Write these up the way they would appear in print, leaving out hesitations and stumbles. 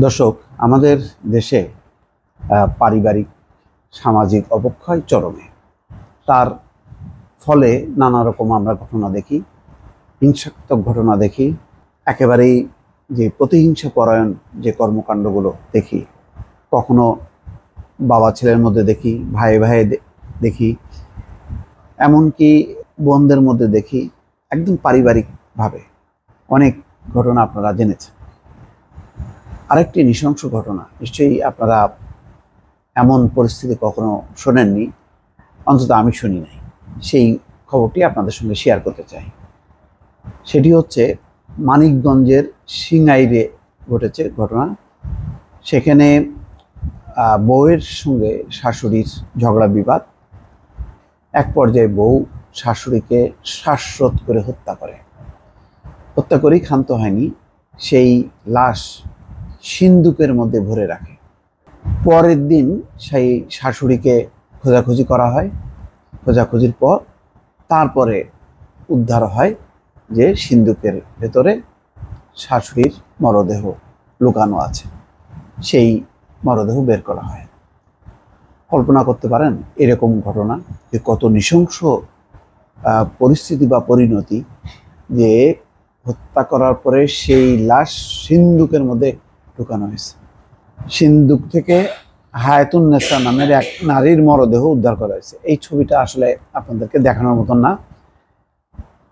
দর্শক, আমাদের দেশে পারিবারিক সামাজিক অবক্ষয় চরমে। তার ফলে নানা রকম আমরা ঘটনা দেখি, হিংসাত্মক ঘটনা দেখি, একেবারেই যে প্রতিহিংসা পরায়ণ যে কর্মকাণ্ডগুলো দেখি, কখনো বাবা ছেলের মধ্যে দেখি, ভাই ভাই দেখি, এমনকি বোনদের মধ্যে দেখি, একদম পারিবারিকভাবে অনেক ঘটনা আপনারা জেনেছেন। আরেকটি নৃশংস ঘটনা, নিশ্চয়ই আপনারা এমন পরিস্থিতি কখনো শোনেননি, অন্তত আমি শুনি নাই। সেই খবরটি আপনাদের সঙ্গে শেয়ার করতে চাই। সেটি হচ্ছে মানিকগঞ্জের সিঙ্গাইরে ঘটেছে ঘটনা। সেখানে বউয়ের সঙ্গে শাশুড়ির ঝগড়া বিবাদ। এক পর্যায়ে বউ শাশুড়িকে শ্বাসরোধ করে হত্যা করে। হত্যা করেই ক্ষান্ত হয়নি, সেই লাশ সিন্দুকের মধ্যে ভরে রাখে। পরের দিন সেই শাশুড়িকে খোঁজাখুঁজি করা হয়। খোঁজাখুঁজির পর তারপরে উদ্ধার হয় যে সিন্দুকের ভেতরে শাশুড়ির মরদেহ লুকানো আছে। সেই মরদেহ বের করা হয়। কল্পনা করতে পারেন এরকম ঘটনা যে কত নৃশংস পরিস্থিতি বা পরিণতি, যে হত্যা করার পরে সেই লাশ সিন্দুকের মধ্যে ঢুকানো হয়েছে। সিন্দুক থেকে হায়াতুন্নেসা নামের এক নারীর মরদেহ উদ্ধার করা হয়েছে। এই ছবিটা আসলে আপনাদেরকে দেখানোর মতন না।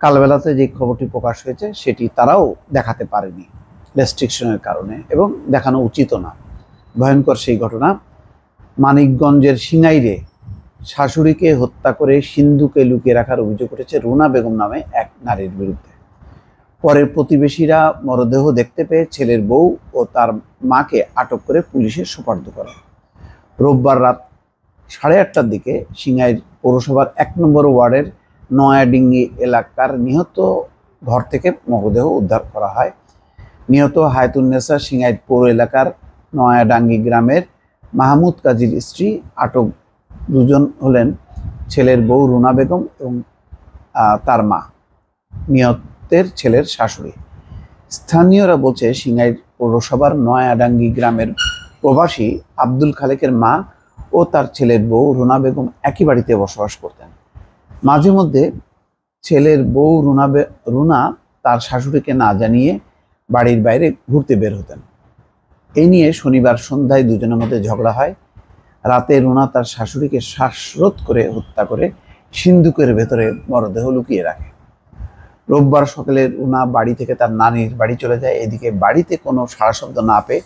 কালবেলাতে যে খবরটি প্রকাশ হয়েছে সেটি তারাও দেখাতে পারেনি রেস্ট্রিকশনের কারণে, এবং দেখানো উচিতও না। ভয়ঙ্কর সেই ঘটনা। মানিকগঞ্জের সিঙ্গাইরে শাশুড়িকে হত্যা করে সিন্দুকে লুকিয়ে রাখার অভিযোগ উঠেছে রুনা বেগম নামে এক নারীর বিরুদ্ধে। পরে প্রতিবেশীরা মরদেহ দেখতে পেয়ে ছেলের বউ ও তার মাকে আটক করে পুলিশের সোপর্দ করে। রোববার রাত 8:30টার দিকে সিঙ্গাইর পৌরসভার 1 নম্বর ওয়ার্ডের নয়াডিঙ্গি এলাকার নিহত ঘর থেকে মরদেহ উদ্ধার করা হয়। নিহত হায়াতুন্নেসা সিঙ্গাইর পৌর এলাকার নয়াডাঙ্গি গ্রামের মাহমুদ কাজীর স্ত্রী। আটক দুজন হলেন ছেলের বউ রুনা বেগম এবং তার মা, নিহতের ছেলের শাশুড়ি। স্থানীয়রা বলছে সিঙ্গাইর পৌরসভার নয়াডাঙ্গি গ্রামের প্রবাসী আব্দুল খালেকের মা ও তার ছেলের বউ রুনা বেগম একই বাড়িতে বসবাস করতেন। মাঝে মধ্যে ছেলের বউ রুনা তার শাশুড়িকে না জানিয়ে বাড়ির বাইরে ঘুরতে বের হতেন। এই নিয়ে শনিবার সন্ধ্যায় দুজনের মধ্যে ঝগড়া হয়। রাতে রুনা তার শাশুড়িকে শ্বাসরোধ করে হত্যা করে সিন্দুকের ভেতরে মরদেহ লুকিয়ে রাখে। রোববার সকালে রুনা বাড়ি থেকে তার নানির বাড়ি চলে যায়। এদিকে বাড়িতে কোনো সাড়া শব্দ না পেয়ে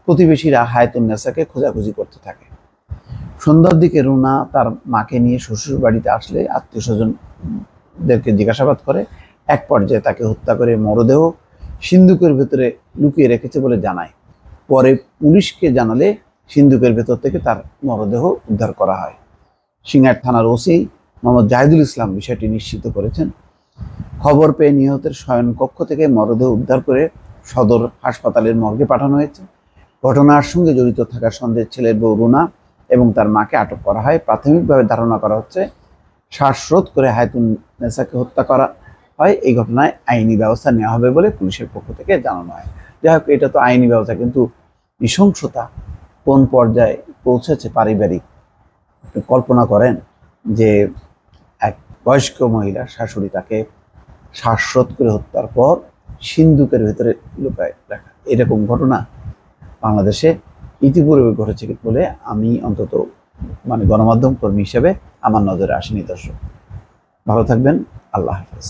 প্রতিবেশীরা হায়াতুন্নেসাকে খোঁজাখুঁজি করতে থাকে। সন্ধ্যার দিকে রুনা তার মাকে নিয়ে শ্বশুর বাড়িতে আসলে আত্মীয় স্বজনদেরকে জিজ্ঞাসাবাদ করে। এক পর্যায়ে তাকে হত্যা করে মরদেহ সিন্দুকের ভেতরে লুকিয়ে রেখেছে বলে জানায়। পরে পুলিশকে জানালে সিন্দুকের ভেতর থেকে তার মরদেহ উদ্ধার করা হয়। সিঙ্গাইর থানার ওসি মোহাম্মদ জাহিদুল ইসলাম বিষয়টি নিশ্চিত করেছেন। খবর পেয়ে নিহতের শয়নকক্ষ থেকে মরদেহ উদ্ধার করে সদর হাসপাতালের মর্গে পাঠানো হয়েছে। ঘটনার সঙ্গে জড়িত থাকার সন্দেহে ছেলের বউ রুনা এবং তার মাকে আটক করা হয়। প্রাথমিকভাবে ধারণা করা হচ্ছে শ্বাসরোধ করে হায়াতুন্নেসাকে হত্যা করা হয়। এই ঘটনায় আইনি ব্যবস্থা নেওয়া হবে বলে পুলিশের পক্ষ থেকে জানানো হয়। যাই হোক, এটা তো আইনি ব্যবস্থা, কিন্তু নৃশংসতা কোন পর্যায়ে পৌঁছেছে পারিবারিক। কল্পনা করেন যে এক বয়স্ক মহিলা শাশুড়ি তাকে শ্বাসরোধ করে হত্যার পর সিন্দুকের ভেতরে লুকায় রাখা। এরকম ঘটনা বাংলাদেশে ইতিপূর্বে ঘটেছে বলে আমি অন্তত গণমাধ্যম কর্মী হিসেবে আমার নজরে আসেনি। দর্শক, ভালো থাকবেন। আল্লাহ হাফেজ।